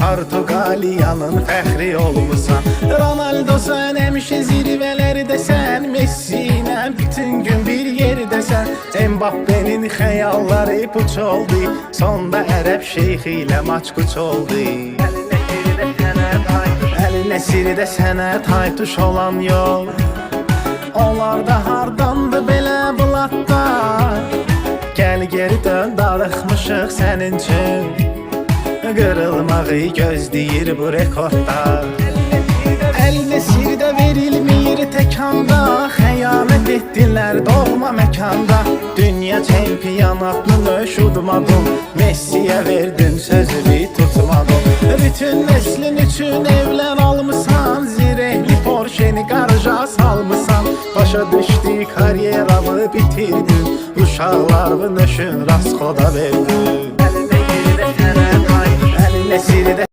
Portuqaliyanın fəxri olmusan. Ronaldo sən həmişə zirvələrdə sən, Messi ilə bütün gün bir yerdəsən. Mbappe'nin xəyalları puç oldu, sonda ərəb şeyxi ilə maçquç oldu. Əlinə sirdə sənə taytuş olan yol, onlar da hardandı belə bulatda. Gəl geri dön, darıxmışıq sənin üçün, qırılmağı gözləyir bu rekordlar. Əlinə sirdə verilmir təkanda, xəyanət etdilər doğma məkanda. Dünya çempionatını şudmadın, Messi'yə verdin sözünü tutmadın. Bütün neslin üçün evlər almısan, zirehli Porsche'ni qaraja salmısan. Başa düşdü karyeramı bitirdin, uşaqlarını üçün raskoda verdin. Əlinə sirdə